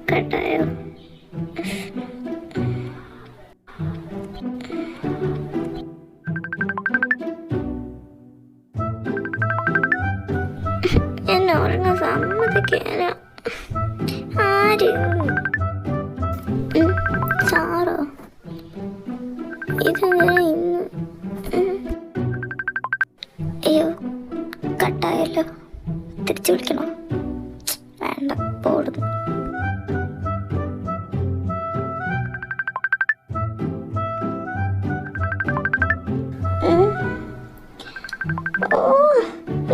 കട്ടായോ? ഞാൻ ഉറങ്ങാൻ സമ്മതിക്കാന. ആര്? സാറോ? ഇതെങ്ങനെ ഇന്ന്? അയ്യോ, കട്ടായല്ലോ. തിരിച്ചു വിളിക്കണോ? വേണ്ട, പോടുന്നു.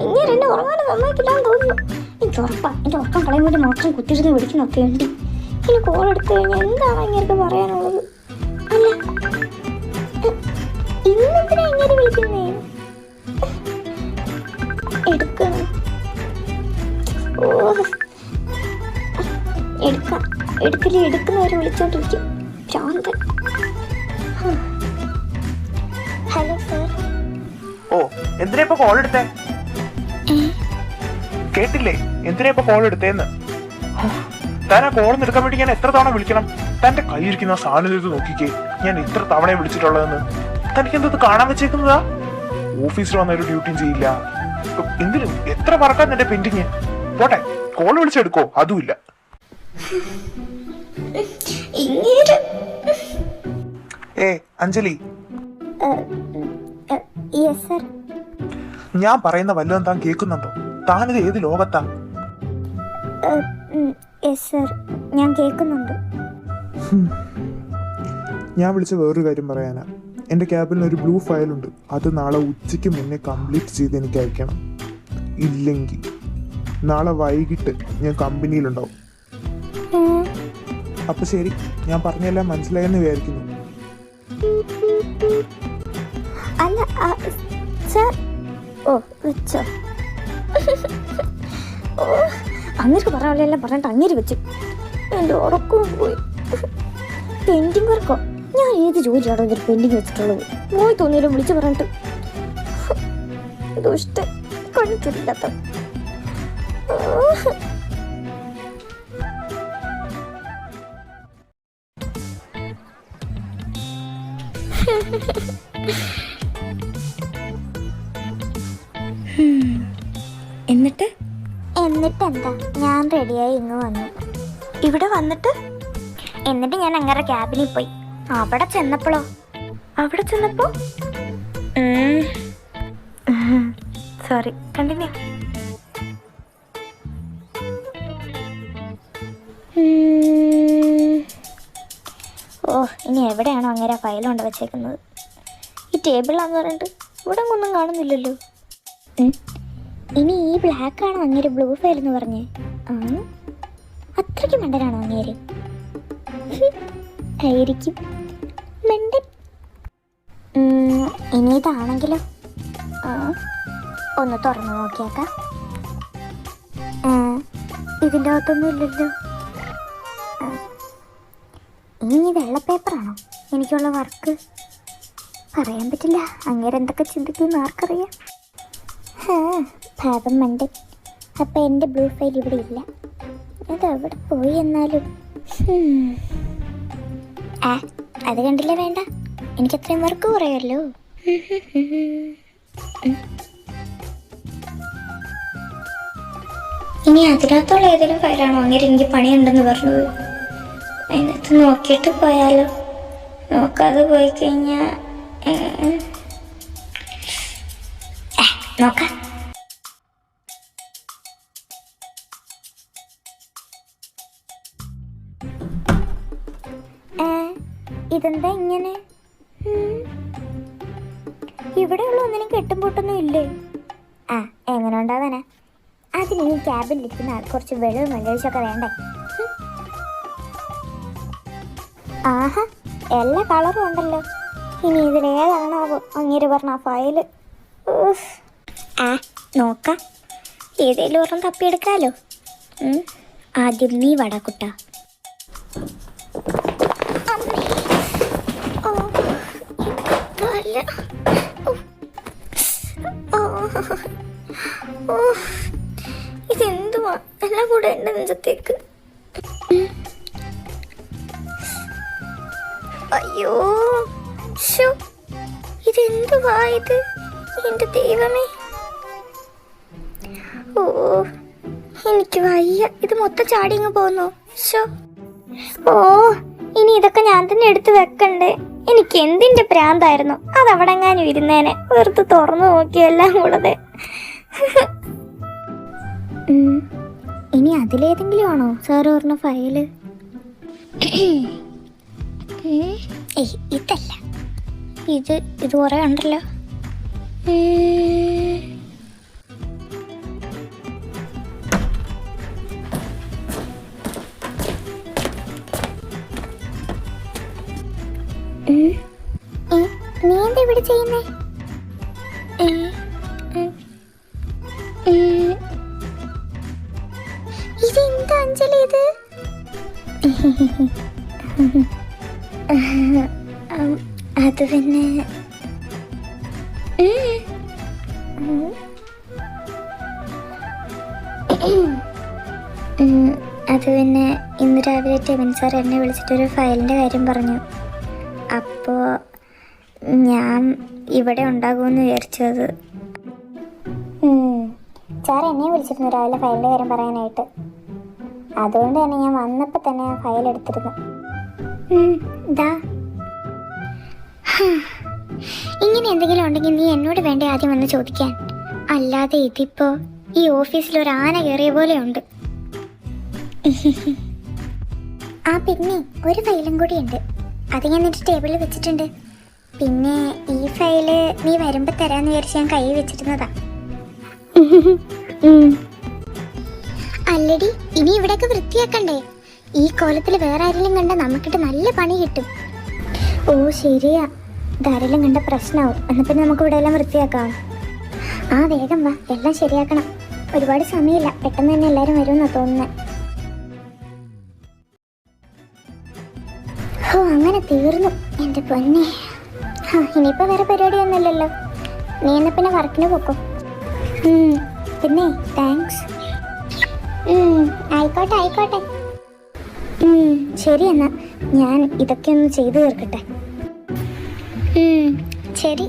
ഇങ്ങനെ എന്നെ ഉറങ്ങാനും സമ്മതിക്കില്ലാന്ന് തോന്നുന്നു. എനിക്ക് ഉറപ്പാ എൻ്റെ ഉറക്കം കളയാൻ വേണ്ടി മാത്രം കുത്തിരുന്ന് വിളിക്കുന്നൊക്കെ ഉണ്ട്. ഇനി കോൾ എടുത്തു കഴിഞ്ഞാൽ എന്താണ് ഇങ്ങനെ പറയാനുള്ളത്? അല്ല, ഇന്നെന്തിനാ ഇങ്ങനെ വിളിക്കുന്നേ? എടുക്കണം. എടുക്കുന്നവരെ വിളിച്ചോണ്ടിരിക്കും. ഭ്രാന്തൻ. Hello sir. ഓ, എന്തിനാ ഇപ്പൊ കോൾ എടുത്തേ? കേട്ടില്ലേ? എന്തിനാ ഇപ്പൊ കോൾ എടുത്തേന്ന്? താൻ ആ കോൾ എടുക്കാൻ വേണ്ടി ഞാൻ എത്ര തവണ വിളിക്കണം? തന്റെ കയ്യിരിക്കുന്ന സാന്നിധ്യത്തിൽ നോക്കിക്കേ, ഞാൻ ഇത്ര തവണ വിളിച്ചിട്ടുള്ളതെന്ന്. തനിക്ക് എന്തത് കാണാൻ വെച്ചേക്കുന്നതാ? ഓഫീസിൽ വന്ന ഒരു ഡ്യൂട്ടിയും ചെയ്യില്ല. എന്തിനും എത്ര പറക്കാൻ നിന്റെ പെൻഡിങ്? പോട്ടെ, കോൾ വിളിച്ചെടുക്കോ? അതുമില്ല. അഞ്ജലി, ഞാൻ പറയുന്ന വല്ലതും താൻ കേൾക്കുന്നുണ്ടോ? താനിത് ഏത് ലോകത്താ? ഞാൻ കേൾക്കുന്നുണ്ട്. ഞാൻ വിളിച്ച വേറൊരു കാര്യം പറയാനാ. എൻ്റെ ക്യാബിൽ ഒരു ബ്ലൂ ഫയലുണ്ട്. അത് നാളെ ഉച്ചയ്ക്ക് മുന്നേ കംപ്ലീറ്റ് ചെയ്ത് എനിക്ക് അയക്കണം. ഇല്ലെങ്കിൽ നാളെ വൈകിട്ട് ഞാൻ കമ്പനിയിലുണ്ടാവും. അപ്പൊ ശരി, ഞാൻ പറഞ്ഞെല്ലാം മനസ്സിലായെന്ന് വിചാരിക്കുന്നു. അല്ല സർ. ഓ, വെച്ചോ. അങ്ങേർക്ക് പറയാനെല്ലാം പറഞ്ഞിട്ട് അങ്ങേര് വെച്ചു. എൻ്റെ ഉറക്കവും പോയി. പെൻഡിങ് വർക്കോ? ഞാൻ ഏത് ജോലിയാണോ ഇതൊരു പെൻഡിങ് വെച്ചിട്ടുള്ളത്? പോയി തോന്നിയാലും വിളിച്ചു പറഞ്ഞിട്ട്. ദുഷ്ട കണിച്ചില്ലാത്ത. എന്നിട്ട് എന്താ, ഞാൻ റെഡിയായി ഇങ്ങ് വന്നു. ഇവിടെ വന്നിട്ട് എന്നിട്ട് ഞാൻ അങ്ങനെ ക്യാബിനിൽ പോയി. അവിടെ ചെന്നപ്പോ സോറി, കണ്ടിന്യൂ. ഓ, ഇനി എവിടെയാണോ അങ്ങനെ ഫയൽ കൊണ്ട് വെച്ചേക്കുന്നത്? ഈ ടേബിളാന്ന് പറഞ്ഞിട്ട് ഇവിടെ ഒന്നും കാണുന്നില്ലല്ലോ. ഇനി ഈ ബ്ലാക്ക് ആണോ അങ്ങേര് ബ്ലൂ ഫയൽ എന്ന് പറഞ്ഞേ? അത്രയ്ക്ക് മണ്ടനാണോ അങ്ങേര്? ആയിരിക്കും മണ്ടൻ. ഇനി ഇതാണെങ്കിലോ? ഒന്ന് തുറന്നു നോക്കിയേക്കാം. ഇതിൻ്റെ അകത്തൊന്നും ഇല്ലല്ലോ. ഇനി വെള്ള പേപ്പറാണോ എനിക്കുള്ള വർക്ക്? പറയാൻ പറ്റില്ല. അങ്ങേരെ എന്തൊക്കെ ചിന്തിക്കുമെന്ന് ആർക്കറിയാം. പാപം മണ്ടൻ. അപ്പം എൻ്റെ ബ്ലൂ ഫയൽ ഇവിടെ ഇല്ല. അതെവിടെ പോയി എന്നാലും? അത് കണ്ടില്ല, വേണ്ട. എനിക്കത്രയും വർക്ക് കുറയല്ലോ. ഇനി അതിനകത്തുള്ള ഏതെങ്കിലും ഫയലാണോ അങ്ങനെ എനിക്ക് പണിയുണ്ടെന്ന് പറഞ്ഞത്? അതിനകത്ത് നോക്കിയിട്ട് പോയാലോ? നോക്കാതെ പോയി കഴിഞ്ഞാൽ നോക്കാം. ഇതെന്താ ഇങ്ങനെ? ഇവിടെയുള്ള ഒന്നിനും കെട്ടും പൊട്ടൊന്നും ഇല്ലേ? എങ്ങനെ ഉണ്ടാവാനാ? അതിന് ഈ ക്യാബിലിരിക്കുന്ന കുറച്ച് വെള്ളവും വെള്ളൊഴിച്ചൊക്കെ വേണ്ടേ? ആഹാ, എല്ലാ കളറും ഉണ്ടല്ലോ. ഇനി ഇതിലേതാണാവോ അങ്ങേര് പറഞ്ഞ ഫയല്? നോക്കാം, ഏതേലും ഒരെണ്ണം തപ്പിയെടുക്കാലോ. ആദ്യം നീ വടക്കുട്ട. ഓ, ഇതെന്തുവാ എല്ലാം കൂടെ എൻ്റെ നെഞ്ചത്തേക്ക്. അയ്യോ, ശോ, ഇതെന്തുവാ ഇത്? എൻ്റെ ദൈവമേ, ഓ എനിക്ക് വയ്യ. ഇത് മൊത്തം ചാടിങ്ങ് പോന്നു. ശോ, ഓ ഇനി ഇതൊക്കെ ഞാൻ തന്നെ എടുത്ത് വെക്കണ്ടേ? എനിക്ക് എന്തിന്റെ പ്രാന്തായിരുന്നു. അതവിടെ എങ്ങാനും ഇരുന്നേനെ. വെറുതെ തുറന്നു നോക്കിയെല്ലാം കൂടെ. ഇനി അതിലേതെങ്കിലും ആണോ സാറ് പറഞ്ഞ ഫയല്? ഇതല്ല, ഇത് കുറേ ഉണ്ടല്ലോ. നീ എന്താ ഇവിടെ ചെയ്യുന്നേ? ഇതെന്താ അഞ്ജലി ഇത്? അത് പിന്നെ ഇന്ന് രാവിലെ ടെവിൻ സാർ എന്നെ വിളിച്ചിട്ടൊരു ഫയലിൻ്റെ കാര്യം പറഞ്ഞു. അപ്പോൾ ഞാൻ ഇവിടെ ഉണ്ടാകുമെന്ന് വിചാരിച്ചത്. സാർ എന്നെ വിളിച്ചിരുന്നു രാവിലെ ഫയലിൻ്റെ കാര്യം പറയാനായിട്ട്. അതുകൊണ്ട് തന്നെ ഞാൻ വന്നപ്പോൾ തന്നെ ആ ഫയൽ എടുത്തിരുന്നു. ഇങ്ങനെ എന്തെങ്കിലും ഉണ്ടെങ്കിൽ നീ എന്നോട് വേണ്ടേ ആദ്യം വന്ന് ചോദിക്കാൻ? അല്ലാതെ ഇതിപ്പോൾ ഈ ഓഫീസിൽ ഒരു ആന കയറിയ പോലെ ഉണ്ട്. ആ പിന്നെ ഒരു ഫയലും കൂടി ഉണ്ട്. അത് ഞാൻ നിന്റെ ടേബിളിൽ വെച്ചിട്ടുണ്ട്. പിന്നെ ഈ ഫയല് നീ വരുമ്പോൾ തരാമെന്ന് വിചാരിച്ച് ഞാൻ കൈ വെച്ചിരുന്നതാ. അല്ലടി, ഇനി ഇവിടെയൊക്കെ വൃത്തിയാക്കണ്ടേ? ഈ കോലത്തിൽ വേറെ ആരെങ്കിലും കണ്ട നമുക്കിട്ട് നല്ല പണി കിട്ടും. ഓ ശരിയാ, ധാരാളം കണ്ട പ്രശ്നമാവും. എന്നാൽ പിന്നെ നമുക്ക് ഇവിടെ എല്ലാം വൃത്തിയാക്കാം. ആ വേഗം വാ, എല്ലാം ശരിയാക്കണം. ഒരുപാട് സമയമില്ല, പെട്ടെന്ന് തന്നെ എല്ലാവരും വരുമെന്നാണ് തോന്നുന്നത്. ഓ അങ്ങനെ തീർന്നു എൻ്റെ പൊന്നെ. ഇനിയിപ്പോൾ വേറെ പരിപാടിയൊന്നുമില്ലല്ലോ. നീ എന്നാൽ പിന്നെ വർക്കിന് പോക്കോ. പിന്നെ താങ്ക്സ്. ആയിക്കോട്ടെ ആയിക്കോട്ടെ. ശരി എന്നാൽ ഞാൻ ഇതൊക്കെ ഒന്ന് ചെയ്തു തീർക്കട്ടെ. ശരി.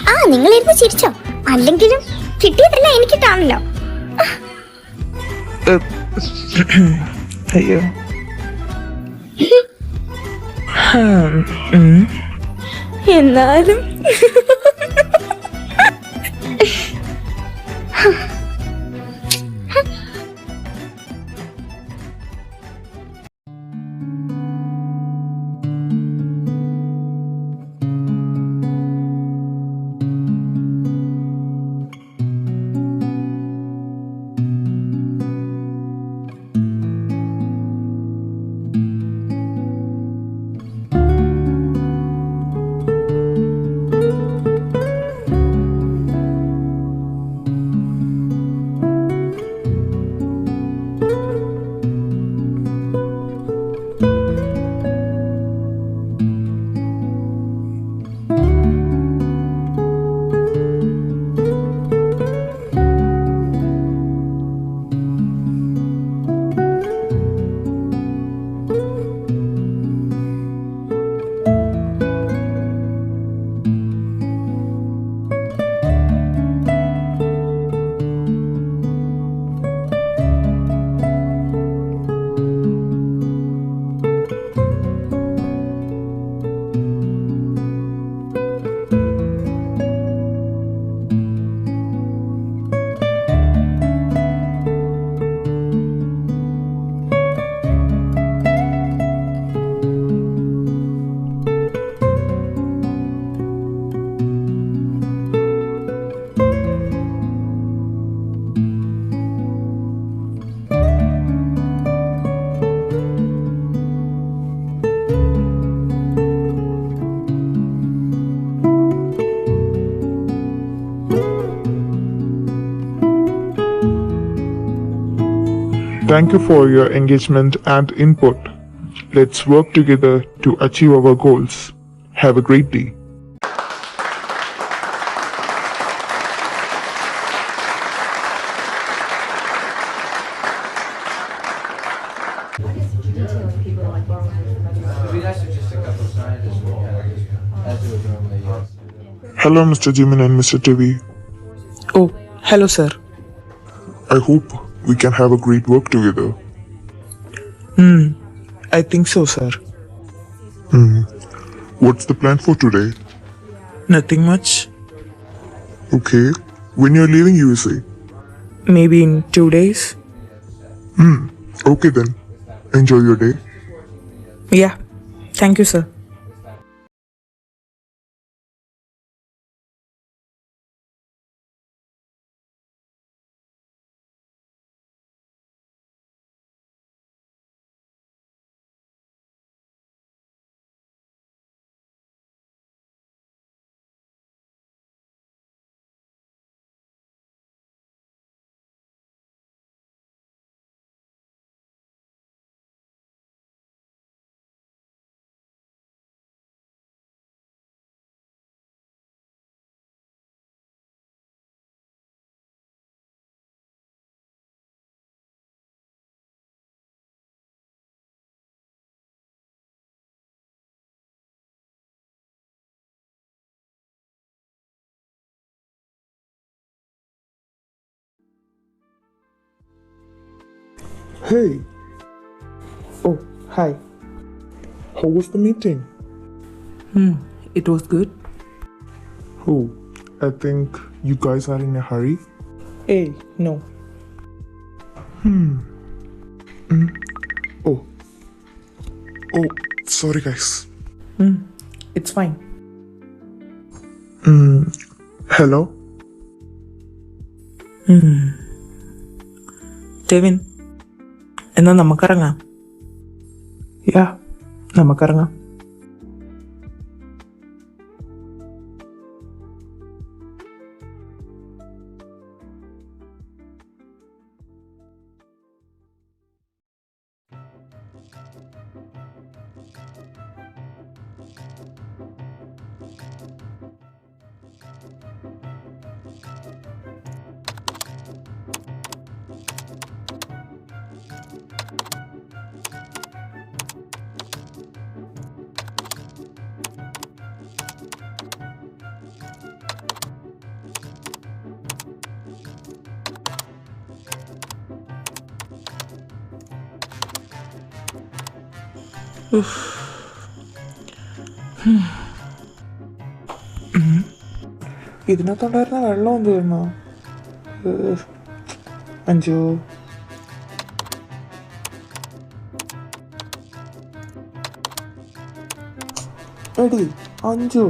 ആ നിങ്ങളിരുന്ന് ചിരിച്ചോ? അല്ലെങ്കിലും കിട്ടിയതല്ല എനിക്കിട്ടാണല്ലോ. അയ്യോ, എന്നാലും Thank you for your engagement and input. Let's work together to achieve our goals. Have a great day. It'd be nice if just a couple of scientists would kind of, as it would normally is. Hello, Mr. Jimin and Mr. TV. Oh, hello, sir. I hope we can have a great work together. I think so, sir. What's the plan for today? Nothing much. Okay. When you're leaving USA? Maybe in 2 days. Okay then. Enjoy your day. Yeah. Thank you, sir. Hey, Oh, hi. how was the meeting? It was good. Oh, I think you guys are in a hurry. Hey, no. Oh, sorry guys. It's fine. Hello? Devin, എന്നാ നമുക്കിറങ്ങാം. യാ, നമുക്കിറങ്ങാം. ഇതിനകത്തുണ്ടായിരുന്ന വെള്ളം തീർന്നോ? അഞ്ചു എടി അഞ്ചു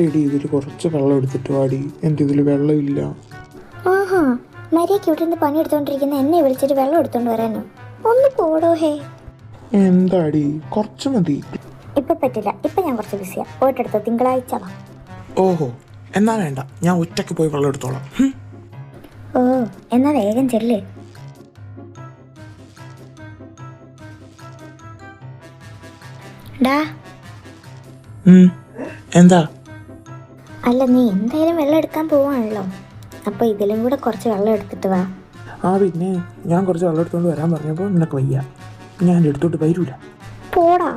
എടി ഇതിൽ കുറച്ച് വെള്ളം എടുത്തിട്ട് വാടി. എൻ്റെ ഇതിൽ വെള്ളമില്ല. ആഹാ, മര്യാദയ്ക്ക് ഇവിടെ നിന്ന് പണിയെടുത്തോണ്ടിരിക്കുന്ന എന്നെ വിളിച്ചിട്ട് വെള്ളം എടുത്തോണ്ട് വരാനോ? ഒന്ന് പോടോ ഹേ. എന്താടി, കുറച്ച് മതി. ഇപ്പൊ പറ്റില്ല, ഇപ്പൊ ഞാൻ കുറച്ച് ബിസിയാ. പോയിട്ടെടുത്തോ, തിങ്കളാഴ്ച വാ. ഓഹോ, എന്നാ വേണ്ട, ഞാൻ ഒറ്റയ്ക്ക് പോയി വെള്ളം എടുത്തോളാം. ഓ, എന്നാ വേഗം ചെല്ലേ. ഡാ, എന്താ? അല്ല നീ എന്തായാലും വെള്ളം എടുക്കാൻ പോവാണല്ലോ, അപ്പൊ ഇതിലും കൂടെ കുറച്ച് വെള്ളം എടുത്തിട്ട് വാ. ആ പിന്നെ ഞാൻ കുറച്ച് വെള്ളം എടുത്തോണ്ട് വരാൻ പറഞ്ഞപ്പോൾ നിനക്ക് വയ്യ. ഞാൻ എടുത്തോട്ട് വരൂല. പോടാ.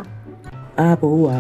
ആ പോവാ.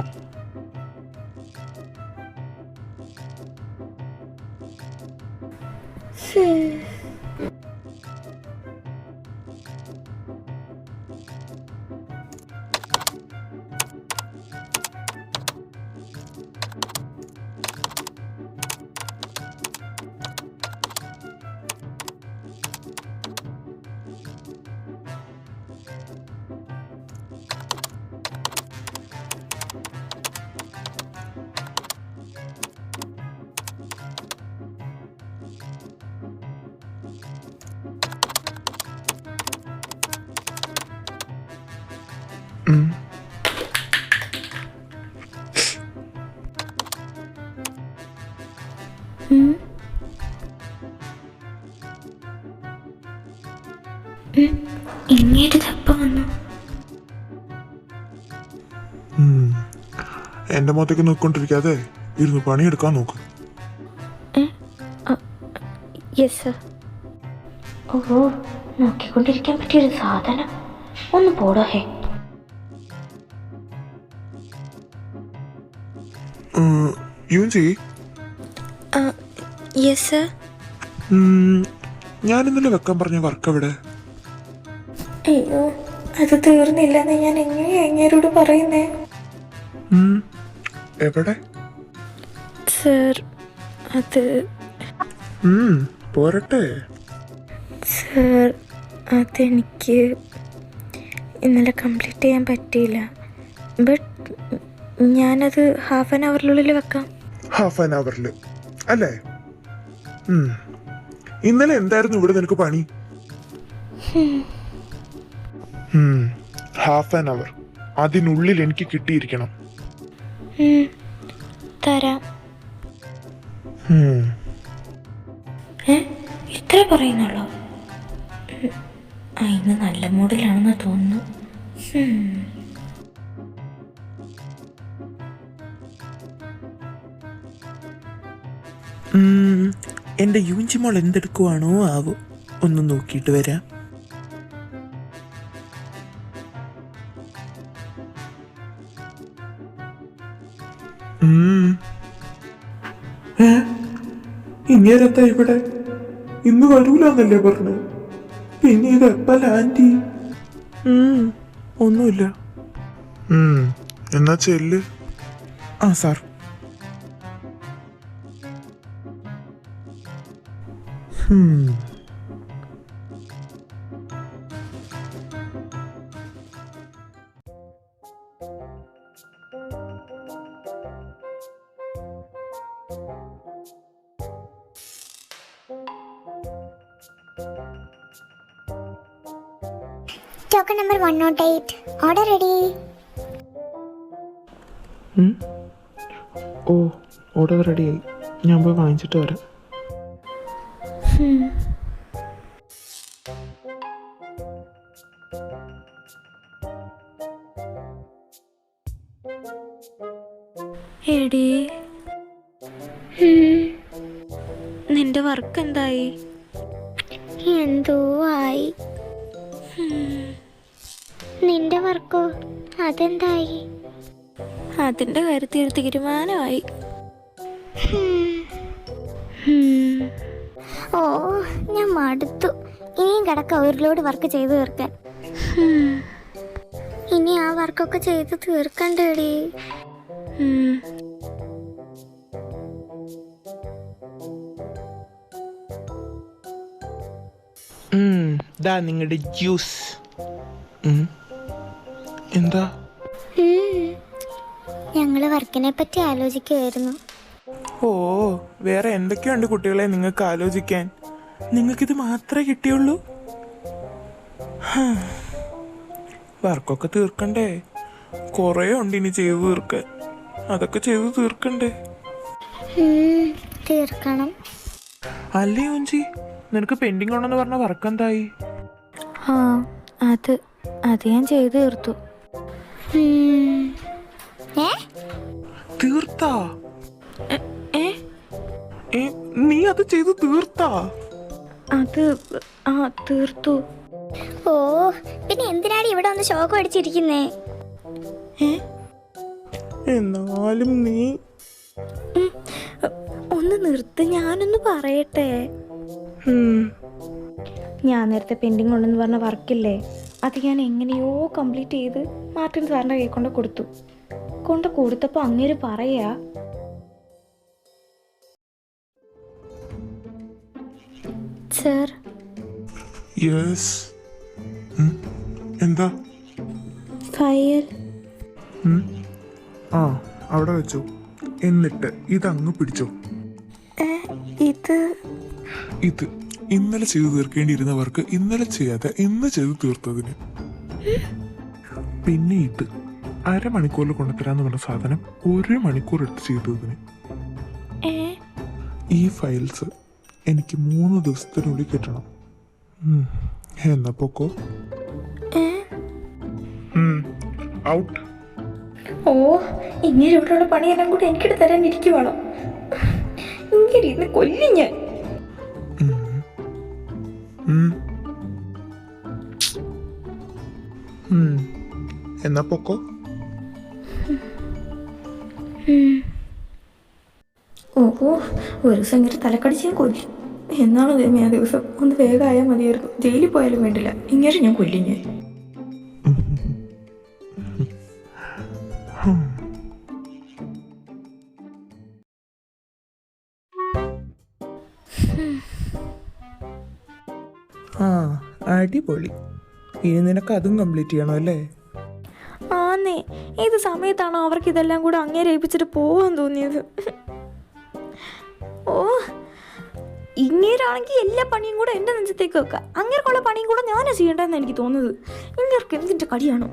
അങ്ങേരിതപ്പം വന്നു. എന്റെ മുഖത്തേക്ക് നോക്കിക്കൊണ്ടിരിക്കാതെ ഇരുന്ന് പണിയെടുക്കാൻ നോക്ക്. Yes sir. ഓ, നോക്കിക്കൊണ്ടിരിക്കാൻ പറ്റിയൊരു സാധനം. ഒന്ന് പോടോ ഹേ. യൂൻസി, യെസ് സർ. ഞാൻ ഇന്നലെ വെക്കാൻ പറഞ്ഞ വർക്ക് എവിടെ? അയ്യോ, അത് തീർന്നില്ലെന്ന് ഞാൻ എങ്ങനെയാ അങ്ങേരോട് പറയുന്നേ? എവിടെ സർ, അത് പോരട്ടെ. സർ, അതെനിക്ക് ഇന്നലെ കംപ്ലീറ്റ് ചെയ്യാൻ പറ്റിയില്ല. ബട്ട് ഞാനത് ഹാഫ് ആൻ അവറിനുള്ളിൽ വെക്കാം. ഹാഫ് ആൻ അവറിൽ അല്ലേ? ഇന്നലെ എന്തായിരുന്നു ഇവിടെ നിനക്ക് പണി? ഹാഫ് ആൻ അവർ അതിനുള്ളിൽ എനിക്ക് കിട്ടിയിരിക്കണം. തരാം. ഇത്ര പറയുന്നുള്ളൂ? ഇന്ന് നല്ല മൂഡിലാണെന്ന് തോന്നുന്നു. എൻ്റെ യൂഞ്ചിമോൾ എന്തെടുക്കുവാണോ ആവോ, ഒന്ന് നോക്കിയിട്ട് വരാം. ഇങ്ങേരെത്താ ഇവിടെ? ഇന്ന് വരൂലെന്നല്ലേ പറഞ്ഞു? പിന്നെ ഇത് എപ്പല്ല ആന്റി? ഒന്നുമില്ല. എന്നാ ചെല്ല്. ആ sir. Token number 108. Order ready. ഓ, ഓർഡർ റെഡിയായി. ഞാൻ പോയി വാങ്ങിച്ചിട്ട് വരാം. എടീ, നിന്റെ വർക്ക് എന്തായി? എന്തോ ആയി. നിന്റെ വർക്കോ? അതെന്തായി? അതിന്റെ കാര്യത്തിൽ ഒരു തീരുമാനമായി. ഓ, ഞാൻ മടുത്തു. ഇനിയും കിടക്ക ഒരു ലോഡ് വർക്ക് ചെയ്തു തീർക്കാൻ. ഇനി ആ വർക്കൊക്കെ ചെയ്ത് തീർക്കണ്ടേടി. ദാ നിങ്ങളുടെ ജ്യൂസ്. എന്താ? ഞങ്ങള് വർക്കിനെ പറ്റി ആലോചിക്കുമായിരുന്നു. ഓ, വേറെ എന്തൊക്കെയുണ്ട് കുട്ടികളെ നിങ്ങൾക്ക് ആലോചിക്കാൻ? നിങ്ങൾക്കിത് മാത്രമേ കിട്ടിയുള്ളൂ? വർക്കൊക്കെ തീർക്കണ്ടേ? കുറേ ഉണ്ട് ഇനി ചെയ്തു തീർക്കാൻ. അതൊക്കെ ചെയ്തു തീർക്കണ്ടേ? തീർക്കണം. അല്ലേ ഊഞ്ചി, നിനക്ക് പെൻഡിങ് ഉണ്ടെന്ന് പറഞ്ഞ വർക്ക് എന്തായി? അത് ഞാൻ ചെയ്തു തീർത്തു. തീർത്താ? നീ അത് ചെയ്തു തീർത്താ? അത് തീർത്തു. ഓ, പിന്നെ എന്തിനാണ് ഇവിടെ ഒന്ന് ഷോക്ക് അടിച്ചിരിക്കുന്നേ? എന്നാലും നീ ഒന്ന് നിർത്ത്, ഞാനൊന്ന് പറയട്ടെ. ഞാൻ നേരത്തെ പെൻഡിങ് ഉണ്ടെന്ന് പറഞ്ഞ വർക്കില്ലേ, അത് ഞാൻ എങ്ങനെയോ കംപ്ലീറ്റ് ചെയ്ത് മാർട്ടിൻ സാറിൻ്റെ കൈ കൊണ്ട് കൊടുത്തപ്പോൾ അങ്ങേര് പറയാ, സർ. യെസ്. എന്താ? ഫയൽ. അവിടെ വെച്ചോ. എന്നിട്ട് ഇതങ്ങ് പിടിച്ചോ. ഇത് ഇന്നലെ ചെയ്തു തീർക്കേണ്ടിയിരുന്നവർക്ക് ഇന്നലെ ചെയ്യാതെ ഇന്ന് ചെയ്തു തീർത്തതിന്. പിന്നെ ഇത് അരമണിക്കൂറിൽ കൊണ്ടുതരാന്ന് പറഞ്ഞ സാധനം 1 മണിക്കൂർ എടുത്ത് ചെയ്തതിന്. ഈ ഫയൽസ് എനിക്ക് 3 ദിവസത്തിനുള്ളിൽ കിട്ടണം. എന്നാ പൊക്കോ. ഔട്ട്. ഓ, ഇങ്ങനെ ഇവിടെയുള്ള പണിയെല്ലാം കൂടി എനിക്കിട്ട് തരാൻ ഇരിക്കുവാണോ? ഇങ്ങനെ ഇരുന്ന് കൊല്ലും ഞാൻ. എന്നാ പൊക്കോ. ഓഹോ, ഒരു ദിവസം ഇങ്ങനെ തലക്കടിച്ച് ഞാൻ കൊല്ലും. എന്നാണ് ദൈവമേ ആ ദിവസം ഒന്ന് വേഗമായാൽ മതിയായിരുന്നു. ജയിലിൽ പോയാലും വേണ്ടില്ല, ഇങ്ങനെ ഞാൻ കൊല്ലും ഞാൻ. ആ, അടിപൊളി. ഇനി നിനക്ക് അതും കംപ്ലീറ്റ് ചെയ്യണം അല്ലേ? ആന്നേ, ഏത് സമയത്താണോ അവർക്ക് ഇതെല്ലാം കൂടെ അങ്ങേരെ ഏൽപ്പിച്ചിട്ട് പോവാൻ തോന്നിയത്? ഓ, ഇങ്ങേരാണെങ്കിൽ എല്ലാ പണിയും കൂടെ എൻ്റെ നെഞ്ചത്തേക്ക് വെക്കുക. അങ്ങേർക്കുള്ള പണിയും കൂടെ ഞാനാ ചെയ്യേണ്ടതെന്ന് എനിക്ക് തോന്നുന്നത്. ഇങ്ങേർക്ക് എന്തിൻ്റെ കടിയാണോ?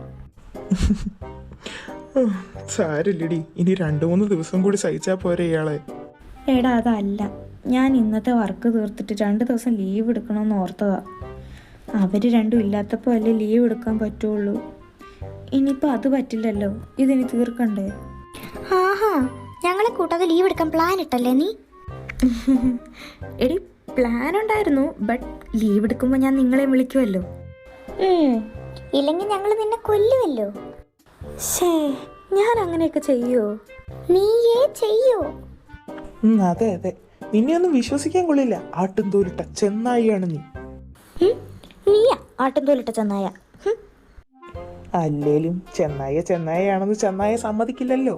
സാരില്ലടി, ഇനി 2-3 ദിവസം കൂടി സഹിച്ചാൽ പോരെ ഇയാളെ. എടാ, അതല്ല, ഞാൻ ഇന്നത്തെ വർക്ക് തീർത്തിട്ട് 2 ദിവസം ലീവ് എടുക്കണമെന്ന് ഓർത്തതാ. അവർ രണ്ടും ഇല്ലാത്തപ്പോൾ അല്ലേ ലീവ് എടുക്കാൻ പറ്റുള്ളൂ. ഇനിയിപ്പോൾ അത് പറ്റില്ലല്ലോ, ഇതിനി തീർക്കണ്ടേ? ആഹാ, ഞങ്ങളെ കൂട്ടാതെ ലീവ് എടുക്കാൻ പ്ലാൻ ഇട്ടല്ലേ നീ? എടി, പ്ലാൻ ഉണ്ടായിരുന്നു. ബട്ട് ലീവ് എടുക്കുമ്പോൾ ഞാൻ നിങ്ങളെ വിളിക്കുമല്ലോ. ഇല്ലെങ്കിൽ ഞങ്ങൾ നിന്നെ കൊല്ലുമല്ലോ. ശേ, ഞാൻ അങ്ങനെയൊക്കെ ചെയ്യുമോ? നീയേ ചെയ്യോ? അതെ അതെ, നിന്നെ ഒന്നും വിശ്വസിക്കാൻ കൊള്ളില്ല. ആട്ടും തോലിട്ട ചെന്നായിയാണ് നീ. നീയാ ആട്ടും തോലിട്ട ചെന്നായ. അല്ലേലും ചെന്നായാണെന്ന് ചെന്നായ സമ്മതിക്കില്ലല്ലോ.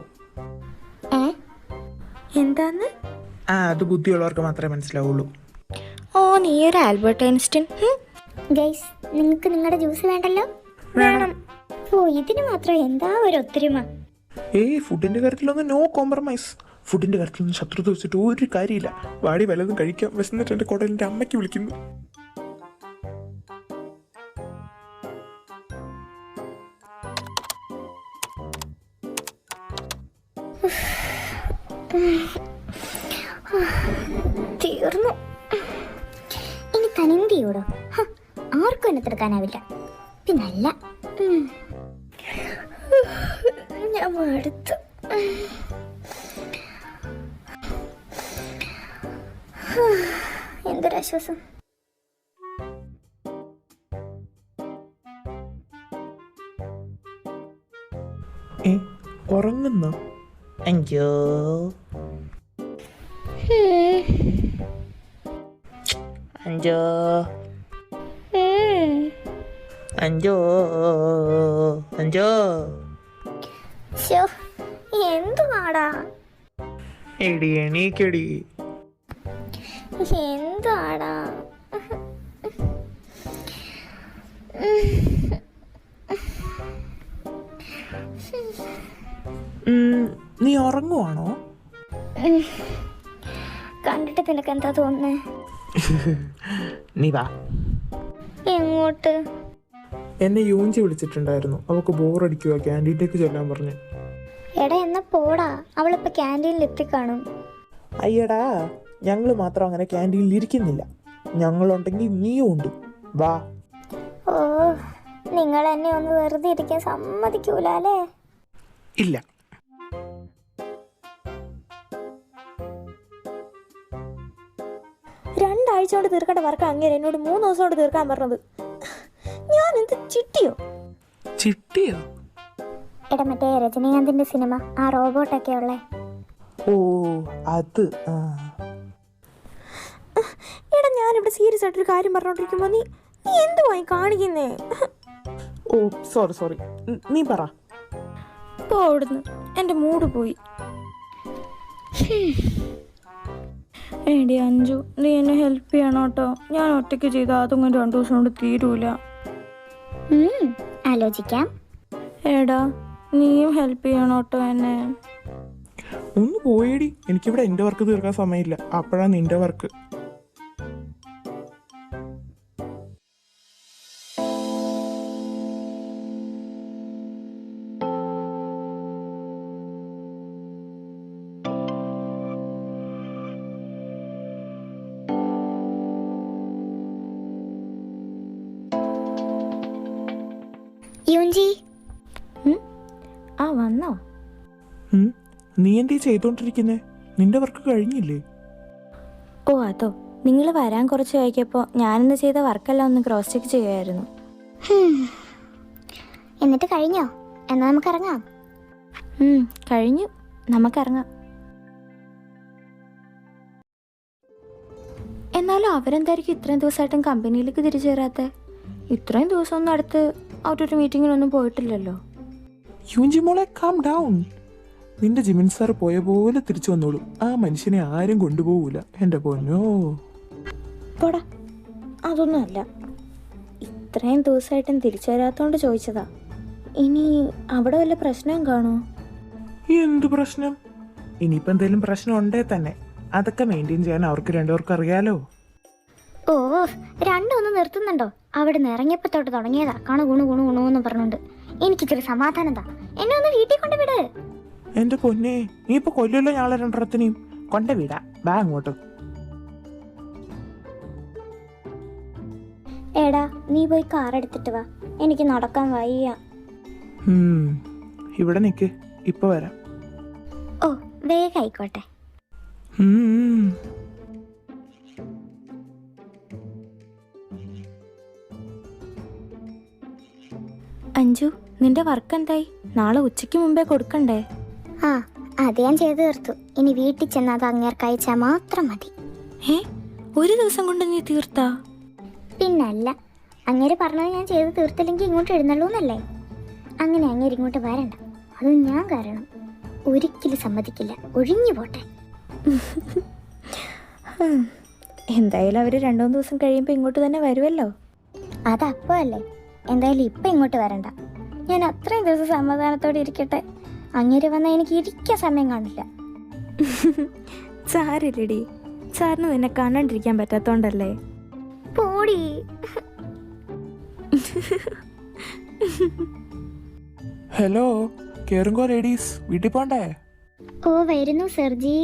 എന്താന്ന്? അത് ബുദ്ധിയുള്ളവർക്ക് മാത്രമേ മനസ്സിലാവുള്ളൂ. ഓ, നീ ഒരു ആൽബർട്ട് ഐൻസ്റ്റീൻ. ഗൈസ്, നിങ്ങൾക്ക് നിങ്ങളുടെ ജ്യൂസ് വേണ്ടല്ലോ? വേണം. ഓ, ഇതിന് മാത്രം എന്താ ഒരു ഒത്തൊരുമ. ഫുഡിന്റെ കാര്യത്തിലൊന്നും നോ കോംപ്രമൈസ്. ഫുഡിന്റെ കാര്യത്തിലൊന്നും ശത്രുത വെച്ചിട്ട് ഒരു കാര്യമില്ല. വാടി വല്ലതും കഴിക്കാം. വിശന്നിട്ട് എൻ്റെ കുടലിൻ്റെ അമ്മയ്ക്ക് വിളിക്കുന്നു. തീർന്നു. ഇനി തനിന്ത് ചെയ്യൂടോ? ആർക്കും എന്നെ തീർക്കാനാവില്ല. പിന്നല്ല, ഞാൻ മടുത്തു. എന്തൊരാശ്വാസം. ഉറങ്ങുന്നോ? അഞ്ചോ അഞ്ചോ അഞ്ചോ അഞ്ചോ. എന്തുവാടാ? എടി എണീക്കടി. എന്താടാ? നീ ഉറങ്ങുവാണോ? കണ്ടിട്ട് നിനക്ക് എന്താ തോന്നുന്നേ? നീ വാ. എങ്ങോട്ട്? എന്നെ യൂഞ്ചി വിളിച്ചിട്ടുണ്ടായിരുന്നു. അവൾക്ക് ബോറടിക്കുക, ക്യാൻറ്റീനിലേക്ക് ചെല്ലാൻ പറഞ്ഞു. എടാ, എന്നാ പോടാ, അവളിപ്പോ ക്യാൻറ്റീനിൽ എത്തിക്കാണും. അയ്യടാ, ഞങ്ങൾ മാത്രം അങ്ങനെ ക്യാൻറ്റീനിൽ ഇരിക്കുന്നില്ല. ഞങ്ങളുണ്ടെങ്കിൽ നീയും ഉണ്ട്. വാ. ഓ, നിങ്ങൾ എന്നെ ഒന്ന് വെറുതെ ഇരിക്കാൻ സമ്മതിക്കൂല അല്ലേ? ഇല്ല. രണ്ടാഴ്ച കൊണ്ട് തീർക്കേണ്ട വർക്ക് അങ്ങനെ എന്നോട് 3 ദിവസം കൊണ്ട് തീർക്കാൻ പറഞ്ഞത്. ഞാൻ എന്ത് ചിട്ടിയോ? ചിട്ടിയോ? എടാ, മറ്റേ രജനീകാന്തിന്റെ സിനിമ, ആ റോബോട്ടൊക്കെ ഉള്ളേ. ഓ, അത്. എടാ, ഞാനിവിടെ സീരിയസ് ആയിട്ടൊരു കാര്യം പറഞ്ഞോണ്ടിരിക്കുമ്പോ നീ എന്തുവായി കാണിക്കുന്നേ? ഓ, സോറി. നീ പറ. പോ അവിടുന്ന്, എൻ്റെ മൂഡ് പോയി. എടി അഞ്ജു, നീ എന്നെ ഹെൽപ്പ് ചെയ്യണം കേട്ടോ. ഞാൻ ഒറ്റയ്ക്ക് ചെയ്താൽ അതും 2 ദിവസം കൊണ്ട് തീരൂല. ആലോചിക്കാം. എടാ, നീയും ഹെൽപ്പ് ചെയ്യണം കേട്ടോ എന്നെ. ഒന്ന് പോയേടി. എനിക്കിവിടെ എൻ്റെ വർക്ക് തീർക്കാൻ സമയമില്ല. അപ്പോഴാണ് നിന്റെ വർക്ക്. യൂൻജി, ആ വന്നോ? നീ എന്തീ ചെയ്തോണ്ടിരിക്കുന്നേ? നിന്റെ വർക്ക് കഴിഞ്ഞില്ലേ? ഓ അതോ, നിങ്ങൾ വരാൻ കുറച്ച് വൈകിയപ്പോൾ ഞാനിന്ന് ചെയ്ത വർക്കെല്ലാം ഒന്ന് ക്രോസ് ചെക്ക് ചെയ്യുമായിരുന്നു. എന്നിട്ട് കഴിഞ്ഞോ? എന്നാ നമുക്ക് ഇറങ്ങാം. കഴിഞ്ഞു, നമുക്കിറങ്ങാം. എന്നാലും അവരെന്തായിരിക്കും ഇത്രയും ദിവസമായിട്ടും കമ്പനിയിലേക്ക് തിരിച്ചു വരാത്തെ? ഇത്രയും ദിവസമൊന്നും അടുത്ത് അവരൊരു മീറ്റിങ്ങിനൊന്നും പോയിട്ടില്ലല്ലോ. യൂഞ്ചി മോളെ, കാം ഡൗൺ. നിന്റെ ജിമിൻ സാർ പോയ പോലെ തിരിച്ചു വന്നോളും. ആ മനുഷ്യനെ ആരും കൊണ്ടുപോകൂല. എൻ്റെ പൊന്നോ. പോടാ, അതൊന്നും അല്ല. ഇത്രയും ദിവസമായിട്ടും തിരിച്ചു വരാത്തോണ്ട് ചോദിച്ചതാ. ഇനി അവിടെ വല്ല പ്രശ്നവും കാണോ? എന്ത് പ്രശ്നം? ഇനിയിപ്പോൾ എന്തെങ്കിലും പ്രശ്നം ഉണ്ടേ തന്നെ അതൊക്കെ മെയിൻറ്റെയിൻ ചെയ്യാൻ അവർക്ക് രണ്ടുപേർക്കും അറിയാലോ. ഓ, രണ്ടും ഒന്ന് നിർത്തുന്നുണ്ടോ? അവിടെ നിന്ന് ഇറങ്ങിയപ്പോ തൊട്ട് തുടങ്ങിയതാ കാണു ഗുണു ഗുണു ഗുണുവെന്ന് പറഞ്ഞോണ്ട്. എനിക്കിച്ചിരി സമാധാനം താ, എന്നെ ഒന്ന് വീട്ടിൽ കൊണ്ടുവിട്. എൻ്റെ പൊന്നെ, നീ ഇപ്പോൾ കൊല്ലുമല്ലോ ഞങ്ങളെ രണ്ടെണ്ണത്തിനെയും. കൊണ്ടുവിടാ, ബാ അങ്ങോട്ട്. എടാ, നീ പോയി കാർ എടുത്തിട്ട് വാ, എനിക്ക് നടക്കാൻ വയ്യ. ഇവിടെ നിൽക്ക്, ഇപ്പൊ വരാം. ഓ, വേഗം ആയിക്കോട്ടെ. അഞ്ജു, നിന്റെ വർക്ക് എന്തായി? നാളെ ഉച്ചയ്ക്ക് മുമ്പേ കൊടുക്കണ്ടേ? ആ, അത് ഞാൻ ചെയ്തു തീർത്തു. ഇനി വീട്ടിൽ ചെന്ന് അത് അങ്ങേർക്ക് അയച്ചാൽ മാത്രം മതി. ഒരു ദിവസം കൊണ്ട് നീ തീർത്താ? പിന്നല്ല, അങ്ങേര് പറഞ്ഞത് ഞാൻ ചെയ്ത് തീർത്തില്ലെങ്കിൽ ഇങ്ങോട്ട് എഴുന്നള്ളൂന്നല്ലേ. അങ്ങനെ അങ്ങേര് ഇങ്ങോട്ട് വരണ്ട, അത് ഞാൻ കാരണം. ഒരിക്കലും സമ്മതിക്കില്ല, ഒഴിഞ്ഞു പോട്ടെ. എന്തായാലും അവർ 2-3 ദിവസം കഴിയുമ്പോൾ ഇങ്ങോട്ട് തന്നെ വരുമല്ലോ. അതപ്പോ അല്ലേ, എന്തായാലും ഇപ്പം ഇങ്ങോട്ട് വരണ്ട. ഞാൻ അത്രയും ദിവസം സമാധാനത്തോടെ ഇരിക്കട്ടെ. അങ്ങേര് വന്നാൽ എനിക്ക് ഇരിക്കാൻ സമയം കാണില്ല. സാരില്ലടി, സാറിന് നിന്നെ കാണാണ്ടിരിക്കാൻ പറ്റാത്തോണ്ടല്ലേ. പോടി. ഹലോ, കേറുങ്കോ ലേഡീസ്, വീട്ടിൽ പോണ്ടേ? ഓ, വരുന്നു സർജി.